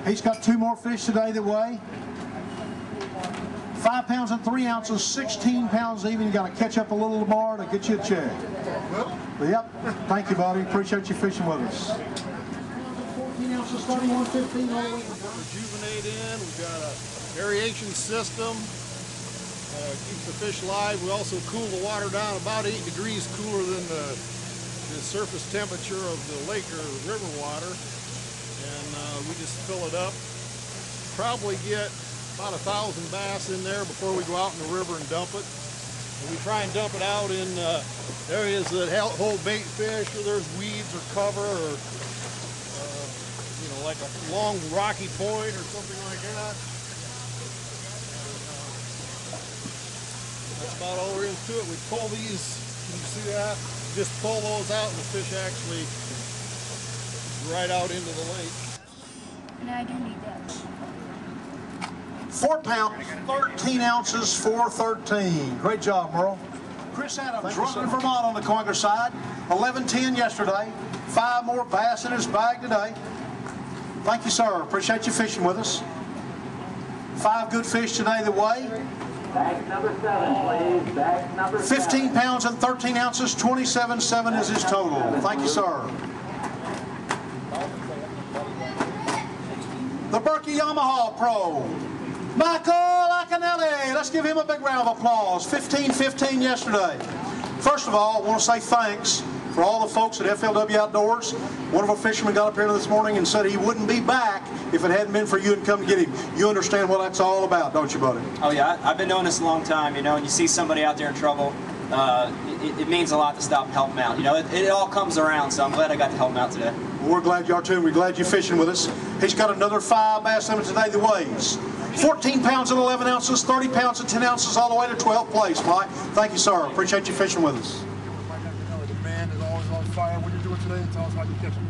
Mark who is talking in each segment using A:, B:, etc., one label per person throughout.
A: He's got 2 more fish today that weigh 5 pounds and 3 ounces, 16 pounds even. You got to catch up a little tomorrow to get you a check. Yep. Thank you, buddy. Appreciate you fishing with us. 14 ounces, starting 115 all the way.
B: Rejuvenate in. We've got a aeration system. Keeps the fish live. We also cool the water down about 8 degrees cooler than the surface temperature of the lake or river water. And we just fill it up. Probably get about 1,000 bass in there before we go out in the river and dump it. And we try and dump it out in areas that hold bait fish, or there's weeds or cover, or you know, like a long rocky point or something like that. That's about all there is to it. We pull these, can you see that? Just pull those out and the fish actually right out into the lake.
C: And I do need that.
A: 4 pounds, 13 ounces, 413. Great job, Merle. Chris Adams, running Vermont on the Coinger side. 11-10 yesterday. 5 more bass in his bag today. Thank you, sir. Appreciate you fishing with us. 5 good fish today that weigh
D: Bag number 7, please. Bag number
A: 15 pounds and 13 ounces, 27.7 is his total. Thank you, sir. The Berkey Yamaha Pro, Michael Acanelli. Let's give him a big round of applause. 15-15 yesterday. First of all, I want to say thanks for all the folks at FLW Outdoors. One of our fishermen got up here this morning and said he wouldn't be back if it hadn't been for you and come to get him. You understand what that's all about, don't you, buddy?
E: Oh yeah, I've been doing this a long time, you know, and you see somebody out there in trouble, it means a lot to stop and help them out. You know, it all comes around, so I'm glad I got to help them out today.
A: Well, we're glad you are too. We're glad you're fishing with us. He's got another 5 bass limit today that weighs 14 pounds and 11 ounces, 30 pounds and 10 ounces, all the way to 12th place, Mike. Thank you, sir. Appreciate you fishing with us.
F: The band is always on fire. What are you doing today? Tell us how you catch them.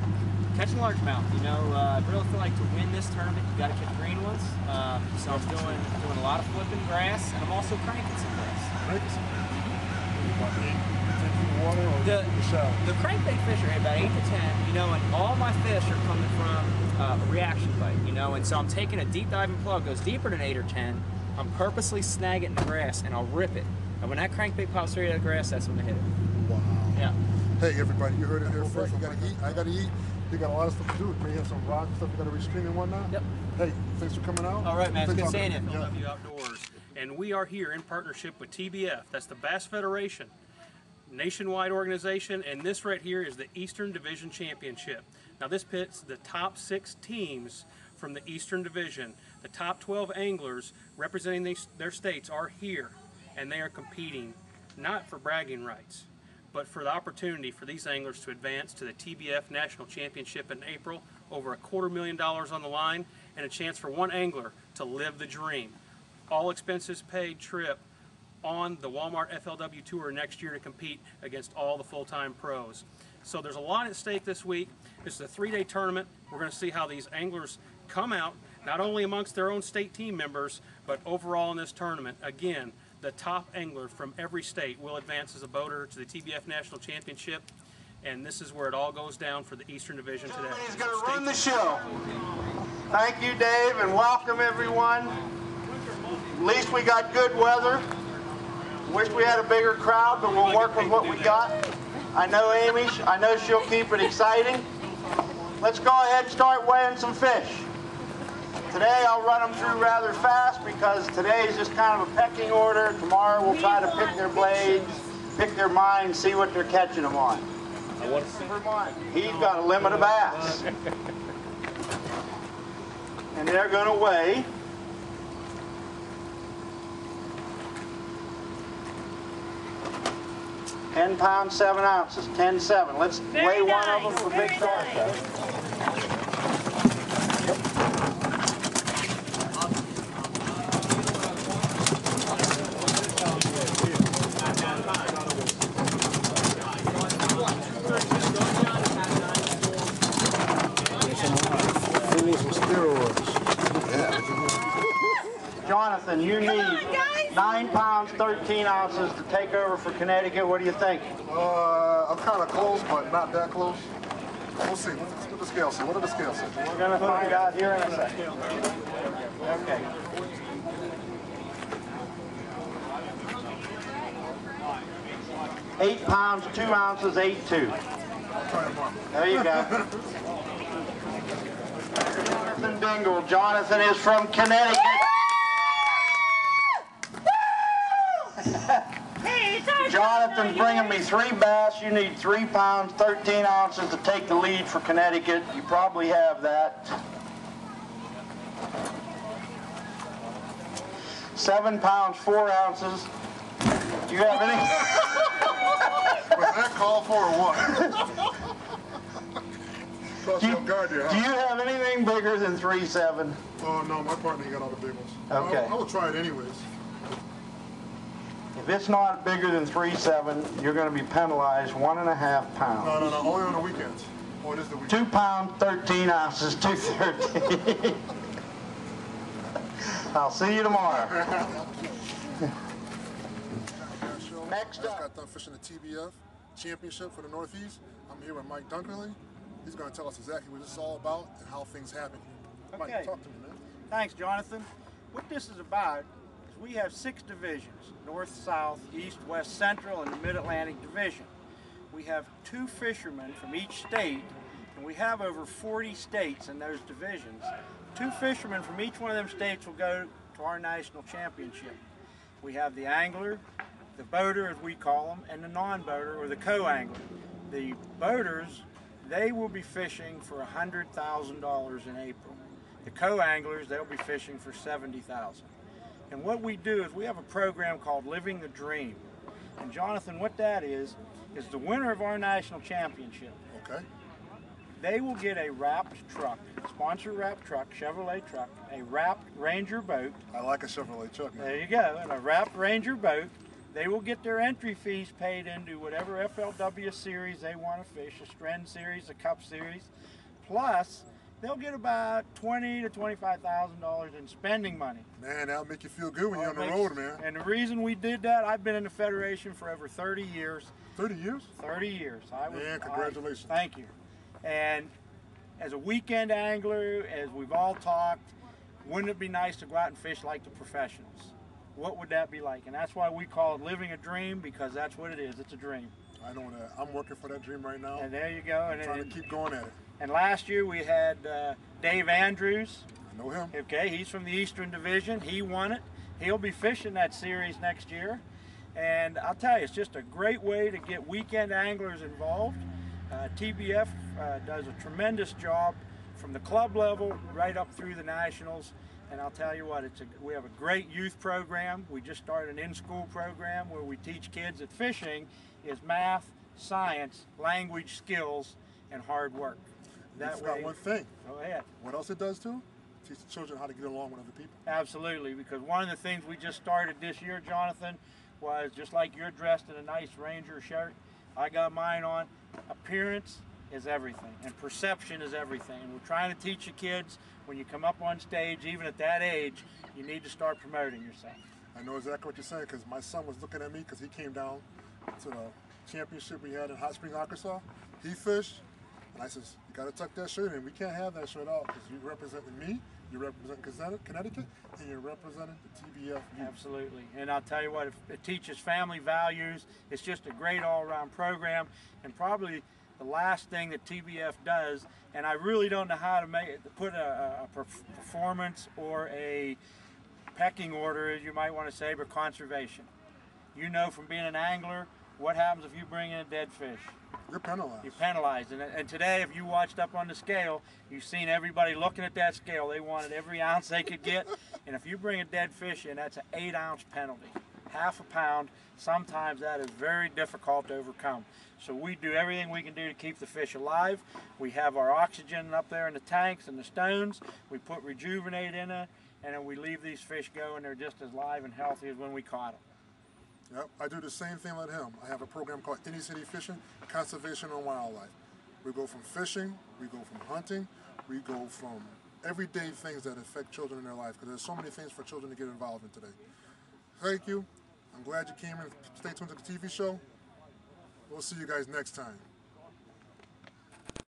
E: Catching largemouth, you know, I really feel like to win this tournament, you got to catch green ones. So I'm doing a lot of flipping grass, and I'm also cranking some grass.
F: Cranking some grass? About 8 to 10 feet of water or
E: the crankbait fish are about 8 to 10, you know, and all my fish are coming from a reaction bite, you know, and so I'm taking a deep diving plug, goes deeper than 8 or 10. I'm purposely snagging it in the grass, and I'll rip it. And when that crankbait pops right out of the grass, that's when I hit it.
F: Wow.
E: Yeah.
F: Hey, everybody, you heard it here first. You got to eat. I got to eat. You got a lot of stuff to do. Maybe have some rock stuff you got to restring and whatnot.
E: Yep.
F: Hey, thanks for coming out.
E: All right, man. It's good seeing you.
G: FLW Outdoors, and we are here in partnership with TBF. That's the Bass Federation, nationwide organization, and this right here is the Eastern Division Championship. Now this pits the top 6 teams from the Eastern Division. The top 12 anglers representing their states are here, and they are competing not for bragging rights, but for the opportunity for these anglers to advance to the TBF National Championship in April. Over $250,000 on the line, and a chance for one angler to live the dream. All expenses paid trip on the Walmart FLW Tour next year to compete against all the full-time pros. So there's a lot at stake this week. This is a 3-day tournament. We're going to see how these anglers come out, not only amongst their own state team members, but overall in this tournament. Again, the top angler from every state will advance as a boater to the TBF National Championship, and this is where it all goes down for the Eastern Division today.
H: He's going to run the show. Thank you, Dave, and welcome everyone. At least we got good weather. Wish we had a bigger crowd, but we'll work with what we got. I know Amy, I know she'll keep it exciting. Let's go ahead and start weighing some fish. Today I'll run them through rather fast because today is just kind of a pecking order. Tomorrow we'll try to pick their blades, pick their minds, see what they're catching them on. He's got a limit of bass. And they're going to weigh 10 pounds, 7 ounces, 10-7. Let's weigh one of them for big start. Jonathan, you need 9 pounds, 13 ounces to take over for Connecticut. What do you think?
F: I'm kind of close, but not that close. We'll see. Let's do the scale say? What did the scale say?
H: We're going to find out here in a second. Okay. £8, 2 ounces, 8.2. There you go. Jonathan Dingle. Jonathan is from Connecticut. Jonathan's bringing me 3 bass. You need 3 pounds, 13 ounces to take the lead for Connecticut. You probably have that. 7 pounds, 4 ounces. Do you have any?
F: Was that called for or what?
H: Do you have anything bigger than 3.7?
F: Oh, no, my partner got all the big ones.
H: Okay.
F: I will try it anyways.
H: If it's not bigger than 3.7, you're going to be penalized 1.5 pounds.
F: No, only on the weekends. Oh, it is the weekend.
H: 2 pounds, 13 ounces, 213. I'll see you tomorrow. Next
F: I just
H: up.
F: got done fishing the TBF championship for the Northeast. I'm here with Mike Dunkerley. He's going to tell us exactly what this is all about and how things happen. Mike,
I: Okay.
F: talk to me, man.
I: Thanks, Jonathan. What this is about is we have 6 divisions: North, South, East, West, Central, and the Mid-Atlantic Division. We have 2 fishermen from each state, and we have over 40 states in those divisions. 2 fishermen from each one of them states will go to our national championship. We have the angler, the boater as we call them, and the non-boater or the co-angler. The boaters, they will be fishing for $100,000 in April. The co-anglers, they'll be fishing for $70,000. And what we do is we have a program called Living the Dream. And Jonathan, what that is the winner of our national championship.
F: Okay.
I: They will get a wrapped truck, sponsor wrapped truck, Chevrolet truck, a wrapped Ranger boat.
F: I like a Chevrolet truck, man.
I: There you go, and a wrapped Ranger boat. They will get their entry fees paid into whatever FLW series they want to fish, a Stren series, a Cup series. Plus, they'll get about $20,000 to $25,000 in spending money.
F: Man, that'll make you feel good when you're on the road, man.
I: And the reason we did that, I've been in the Federation for over 30 years.
F: 30 years?
I: 30 years.
F: Man, congratulations.
I: Thank you. And as a weekend angler, as we've all talked, wouldn't it be nice to go out and fish like the professionals? What would that be like? And that's why we call it living a dream, because that's what it is. It's a dream.
F: I know that. I'm working for that dream right now.
I: And there you go.
F: I'm trying to keep going at it.
I: And last year we had Dave Andrews.
F: I know him.
I: Okay, he's from the Eastern Division. He won it. He'll be fishing that series next year. And I'll tell you, it's just a great way to get weekend anglers involved. TBF does a tremendous job from the club level right up through the nationals. And I'll tell you what, we have a great youth program. We just started an in-school program where we teach kids that fishing is math, science, language skills, and hard work.
F: That way, one thing.
I: Go ahead.
F: What else it does too? Teach the children how to get along with other people.
I: Absolutely, because one of the things we just started this year, Jonathan, was just like you're dressed in a nice Ranger shirt, I got mine on. Appearance is everything, and perception is everything. And we're trying to teach the kids, when you come up on stage, even at that age, you need to start promoting yourself.
F: I know exactly what you're saying, because my son was looking at me because he came down to the championship we had in Hot Springs, Arkansas. He fished, and I says, you got to tuck that shirt in. We can't have that shirt out because you're representing me, you're representing Connecticut, and you're representing the TBF.
I: Absolutely. And I'll tell you what, it teaches family values. It's just a great all-around program, and probably the last thing that TBF does, and I really don't know how to put a performance or a pecking order, as you might want to say, but conservation. You know from being an angler, what happens if you bring in a dead fish?
F: You're penalized.
I: You're penalized. And today, if you watched up on the scale, you've seen everybody looking at that scale. They wanted every ounce they could get. And if you bring a dead fish in, that's an 8-ounce penalty. Half a pound. Sometimes that is very difficult to overcome. So we do everything we can do to keep the fish alive. We have our oxygen up there in the tanks and the stones. We put Rejuvenate in it, and then we leave these fish go, and they're just as live and healthy as when we caught them.
F: Yep, I do the same thing like him. I have a program called Inner City Fishing, Conservation and Wildlife. We go from fishing, we go from hunting, we go from everyday things that affect children in their life, because there's so many things for children to get involved in today. Thank you. I'm glad you came in. Stay tuned to the TV show. We'll see you guys next time.